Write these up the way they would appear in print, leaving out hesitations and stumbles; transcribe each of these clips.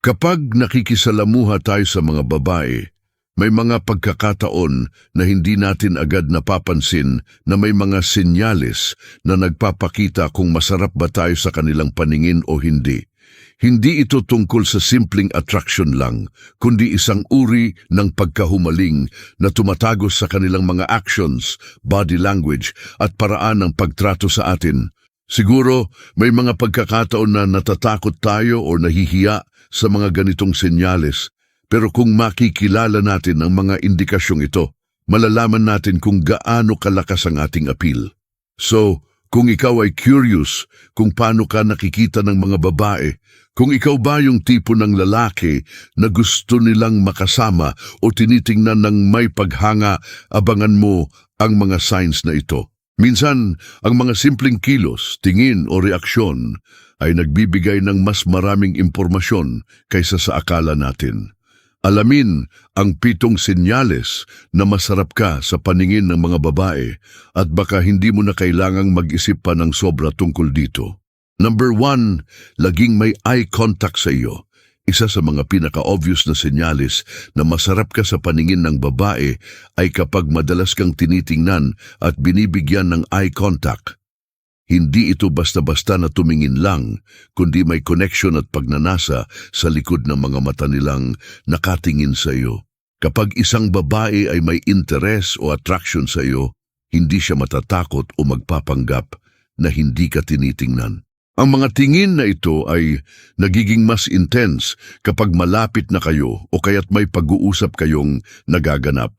Kapag nakikisalamuha tayo sa mga babae, may mga pagkakataon na hindi natin agad napapansin na may mga senyales na nagpapakita kung masarap ba tayo sa kanilang paningin o hindi. Hindi ito tungkol sa simpleng attraction lang, kundi isang uri ng pagkahumaling na tumatagos sa kanilang mga actions, body language at paraan ng pagtrato sa atin. Siguro may mga pagkakataon na natatakot tayo o nahihiya sa mga ganitong senyales. Pero kung makikilala natin ang mga indikasyong ito, malalaman natin kung gaano kalakas ang ating appeal. So, kung ikaw ay curious kung paano ka nakikita ng mga babae, kung ikaw ba yung tipo ng lalaki na gusto nilang makasama o tinitingnan ng may paghanga, abangan mo ang mga signs na ito. Minsan, ang mga simpleng kilos, tingin o reaksyon ay nagbibigay ng mas maraming impormasyon kaysa sa akala natin. Alamin ang 7 senyales na masarap ka sa paningin ng mga babae at baka hindi mo na kailangang mag-isip pa ng sobra tungkol dito. Number 1, laging may eye contact sa iyo. Isa sa mga pinaka-obvious na senyales na masarap ka sa paningin ng babae ay kapag madalas kang tinitingnan at binibigyan ng eye contact. Hindi ito basta-basta na tumingin lang, kundi may connection at pagnanasa sa likod ng mga mata nilang nakatingin sa iyo. Kapag isang babae ay may interes o attraction sa iyo, hindi siya matatakot o magpapanggap na hindi ka tinitingnan. Ang mga tingin na ito ay nagiging mas intense kapag malapit na kayo o kaya't may pag-uusap kayong nagaganap.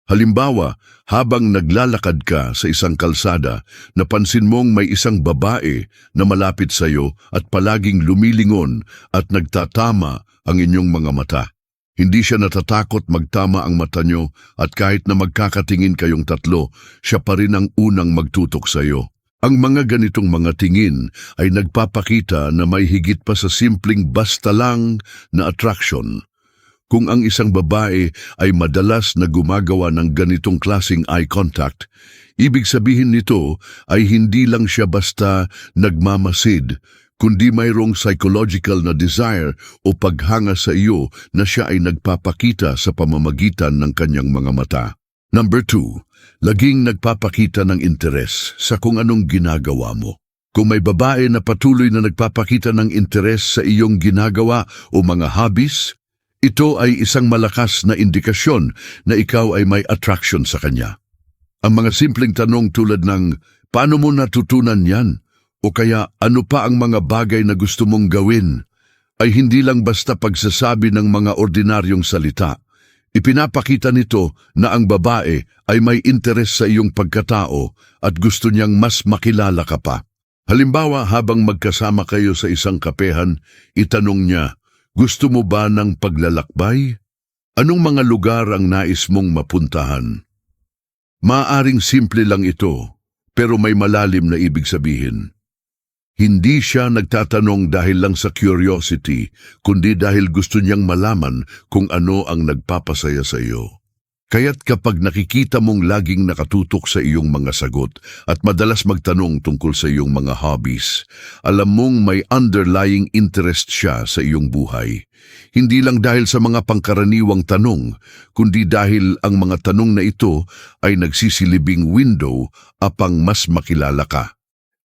Halimbawa, habang naglalakad ka sa isang kalsada, napansin mong may isang babae na malapit sa iyo at palaging lumilingon at nagtatama ang inyong mga mata. Hindi siya natatakot magtama ang mata niyo at kahit na magkakatingin kayong tatlo, siya pa rin ang unang magtutok sa iyo. Ang mga ganitong mga tingin ay nagpapakita na may higit pa sa simpleng basta lang na attraction. Kung ang isang babae ay madalas na gumagawa ng ganitong klaseng eye contact, ibig sabihin nito ay hindi lang siya basta nagmamasid, kundi mayroong psychological na desire o paghanga sa iyo na siya ay nagpapakita sa pamamagitan ng kanyang mga mata. Number 2, laging nagpapakita ng interes sa kung anong ginagawa mo. Kung may babae na patuloy na nagpapakita ng interes sa iyong ginagawa o mga hobbies, ito ay isang malakas na indikasyon na ikaw ay may attraction sa kanya. Ang mga simpleng tanong tulad ng, paano mo natutunan yan? O kaya, ano pa ang mga bagay na gusto mong gawin? Ay hindi lang basta pagsasabi ng mga ordinaryong salita. Ipinapakita nito na ang babae ay may interes sa iyong pagkatao at gusto niyang mas makilala ka pa. Halimbawa, habang magkasama kayo sa isang kapehan, itanong niya, gusto mo ba ng paglalakbay? Anong mga lugar ang nais mong mapuntahan? Maaring simple lang ito, pero may malalim na ibig sabihin. Hindi siya nagtatanong dahil lang sa curiosity, kundi dahil gusto niyang malaman kung ano ang nagpapasaya sa iyo. Kaya't kapag nakikita mong laging nakatutok sa iyong mga sagot at madalas magtanong tungkol sa iyong mga hobbies, alam mong may underlying interest siya sa iyong buhay. Hindi lang dahil sa mga pangkaraniwang tanong, kundi dahil ang mga tanong na ito ay nagsisilibing window upang mas makilala ka.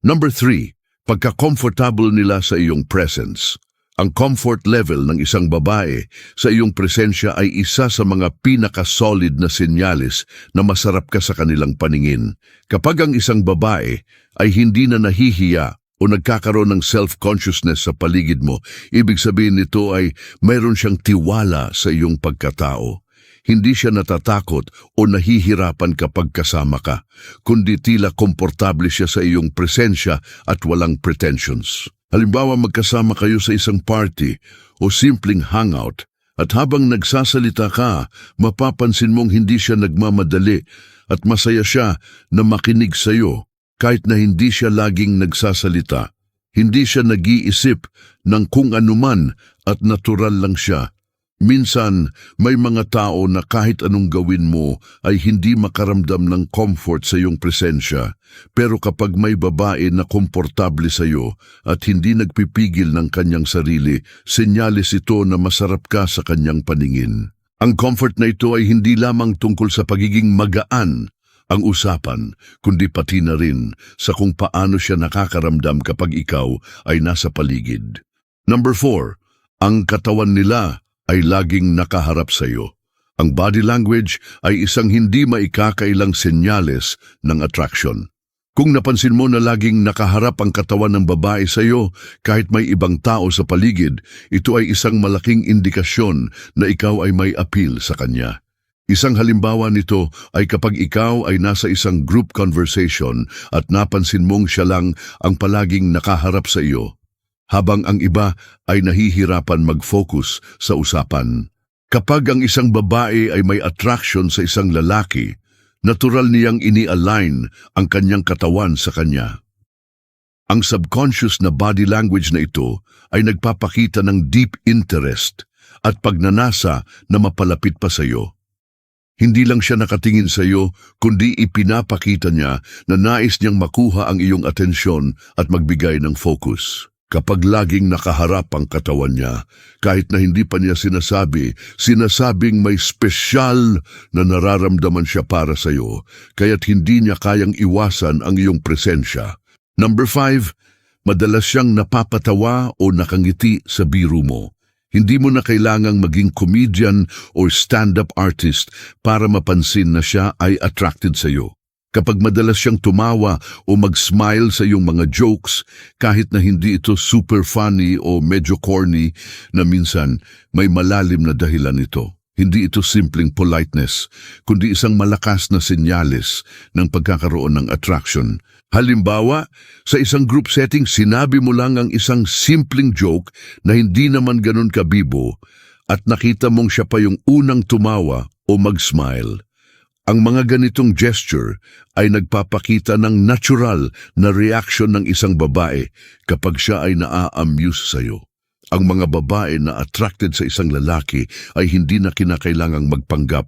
Number 3, pagka-comfortable nila sa iyong presence. Ang comfort level ng isang babae sa iyong presensya ay isa sa mga pinaka-solid na senyales na masarap ka sa kanilang paningin. Kapag ang isang babae ay hindi na nahihiya o nagkakaroon ng self-consciousness sa paligid mo, ibig sabihin nito ay mayroon siyang tiwala sa iyong pagkatao. Hindi siya natatakot o nahihirapan kapag kasama ka, kundi tila komportable siya sa iyong presensya at walang pretensions. Halimbawa, magkasama kayo sa isang party o simpleng hangout at habang nagsasalita ka, mapapansin mong hindi siya nagmamadali at masaya siya na makinig sa iyo kahit na hindi siya laging nagsasalita. Hindi siya nag-iisip ng kung anuman at natural lang siya. Minsan, may mga tao na kahit anong gawin mo ay hindi makaramdam ng comfort sa iyong presensya. Pero kapag may babae na komportable sa iyo at hindi nagpipigil ng kanyang sarili, senyales ito na masarap ka sa kanyang paningin. Ang comfort na ito ay hindi lamang tungkol sa pagiging magaan ang usapan, kundi pati na rin sa kung paano siya nakakaramdam kapag ikaw ay nasa paligid. Number 4, ang katawan nila ay laging nakaharap sa iyo. Ang body language ay isang hindi maikakailang senyales ng attraction. Kung napansin mo na laging nakaharap ang katawan ng babae sa iyo kahit may ibang tao sa paligid, ito ay isang malaking indikasyon na ikaw ay may appeal sa kanya. Isang halimbawa nito ay kapag ikaw ay nasa isang group conversation at napansin mong siya lang ang palaging nakaharap sa iyo, habang ang iba ay nahihirapan mag-focus sa usapan. Kapag ang isang babae ay may attraction sa isang lalaki, natural niyang ini-align ang kanyang katawan sa kanya. Ang subconscious na body language na ito ay nagpapakita ng deep interest at pagnanasa na mapalapit pa sa iyo. Hindi lang siya nakatingin sa iyo, kundi ipinapakita niya na nais niyang makuha ang iyong atensyon at magbigay ng focus. Kapag laging nakaharap ang katawan niya, kahit na hindi pa niya sinasabing may espesyal na nararamdaman siya para sa iyo, kaya't hindi niya kayang iwasan ang iyong presensya. Number 5, madalas siyang napapatawa o nakangiti sa biro mo. Hindi mo na kailangang maging comedian o stand-up artist para mapansin na siya ay attracted sa iyo. Kapag madalas siyang tumawa o mag-smile sa iyong mga jokes, kahit na hindi ito super funny o medyo corny, na minsan may malalim na dahilan ito. Hindi ito simpleng politeness, kundi isang malakas na senyales ng pagkakaroon ng attraction. Halimbawa, sa isang group setting, sinabi mo lang ang isang simpleng joke na hindi naman ganun kabibo at nakita mong siya pa yung unang tumawa o mag-smile. Ang mga ganitong gesture ay nagpapakita ng natural na reaction ng isang babae kapag siya ay naa-amuse sa iyo. Ang mga babae na attracted sa isang lalaki ay hindi na kinakailangang magpanggap.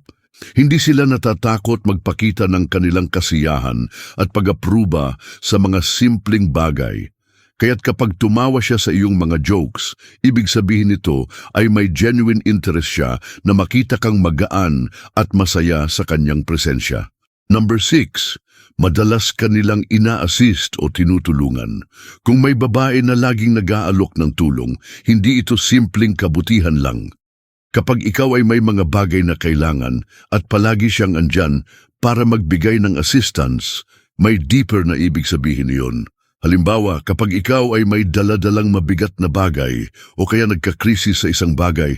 Hindi sila natatakot magpakita ng kanilang kasiyahan at pag-apruba sa mga simpleng bagay. Kaya't kapag tumawa siya sa iyong mga jokes, ibig sabihin nito ay may genuine interest siya na makita kang magaan at masaya sa kanyang presensya. Number 6, madalas kanilang ina-assist o tinutulungan. Kung may babae na laging nag-aalok ng tulong, hindi ito simpleng kabutihan lang. Kapag ikaw ay may mga bagay na kailangan at palagi siyang andyan para magbigay ng assistance, may deeper na ibig sabihin iyon. Halimbawa, kapag ikaw ay may daladalang mabigat na bagay o kaya nagkakrisis sa isang bagay,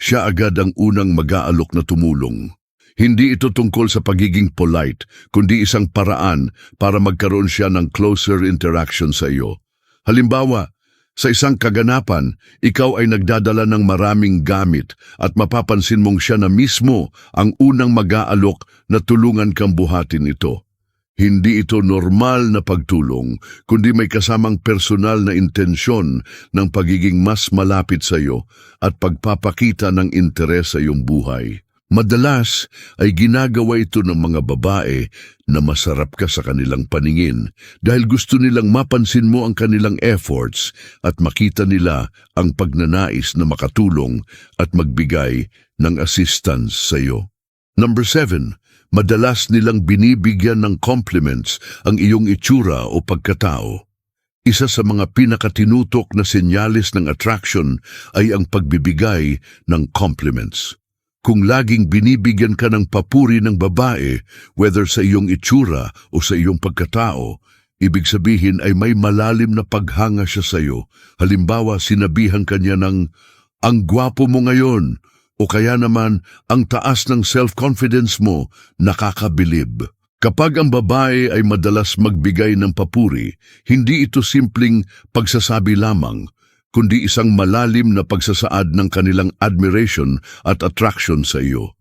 siya agad ang unang mag-aalok na tumulong. Hindi ito tungkol sa pagiging polite, kundi isang paraan para magkaroon siya ng closer interaction sa iyo. Halimbawa, sa isang kaganapan, ikaw ay nagdadala ng maraming gamit at mapapansin mong siya na mismo ang unang mag-aalok na tulungan kang buhatin ito. Hindi ito normal na pagtulong, kundi may kasamang personal na intensyon ng pagiging mas malapit sa iyo at pagpapakita ng interes sa iyong buhay. Madalas ay ginagawa ito ng mga babae na masarap ka sa kanilang paningin dahil gusto nilang mapansin mo ang kanilang efforts at makita nila ang pagnanais na makatulong at magbigay ng assistance sa iyo. Number 7, madalas nilang binibigyan ng compliments ang iyong itsura o pagkatao. Isa sa mga pinakatinutok na senyales ng attraction ay ang pagbibigay ng compliments. Kung laging binibigyan ka ng papuri ng babae, whether sa iyong itsura o sa iyong pagkatao, ibig sabihin ay may malalim na paghanga siya sa iyo. Halimbawa, sinabihan ka niya ng, "Ang gwapo mo ngayon," o kaya naman, "Ang taas ng self-confidence mo, nakakabilib." Kapag ang babae ay madalas magbigay ng papuri, hindi ito simpleng pagsasabi lamang, kundi isang malalim na pagsasaad ng kanilang admiration at attraction sa iyo.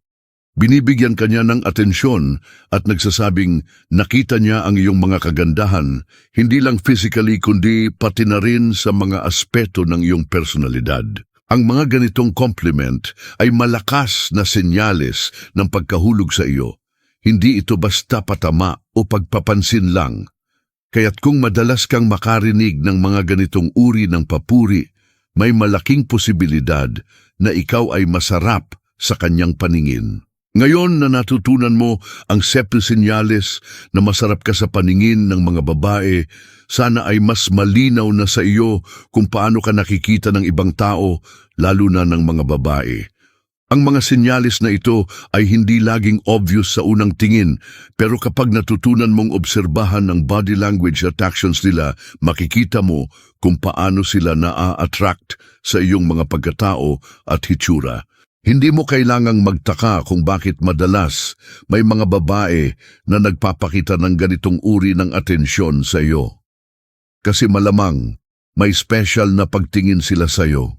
Binibigyan kanya ng atensyon at nagsasabing nakita niya ang iyong mga kagandahan, hindi lang physically kundi pati na rin sa mga aspeto ng iyong personalidad. Ang mga ganitong compliment ay malakas na senyales ng pagkahulog sa iyo. Hindi ito basta patama o pagpapansin lang. Kaya't kung madalas kang makarinig ng mga ganitong uri ng papuri, may malaking posibilidad na ikaw ay masarap sa kanyang paningin. Ngayon na natutunan mo ang 7 senyales na masarap ka sa paningin ng mga babae, sana ay mas malinaw na sa iyo kung paano ka nakikita ng ibang tao, lalo na ng mga babae. Ang mga senyales na ito ay hindi laging obvious sa unang tingin, pero kapag natutunan mong obserbahan ang body language at actions nila, makikita mo kung paano sila naa-attract sa iyong mga pagkatao at hitsura. Hindi mo kailangang magtaka kung bakit madalas may mga babae na nagpapakita ng ganitong uri ng atensyon sa iyo. Kasi malamang may special na pagtingin sila sa iyo.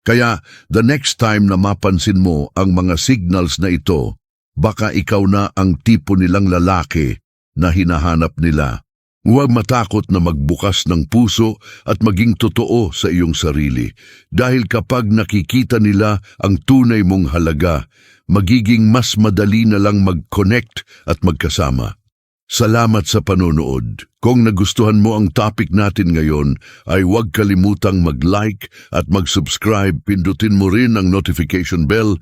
Kaya the next time na mapansin mo ang mga signals na ito, baka ikaw na ang tipo nilang lalaki na hinahanap nila. Huwag matakot na magbukas ng puso at maging totoo sa iyong sarili. Dahil kapag nakikita nila ang tunay mong halaga, magiging mas madali na lang mag-connect at magkasama. Salamat sa panonood. Kung nagustuhan mo ang topic natin ngayon, ay huwag kalimutang mag-like at mag-subscribe. Pindutin mo rin ang notification bell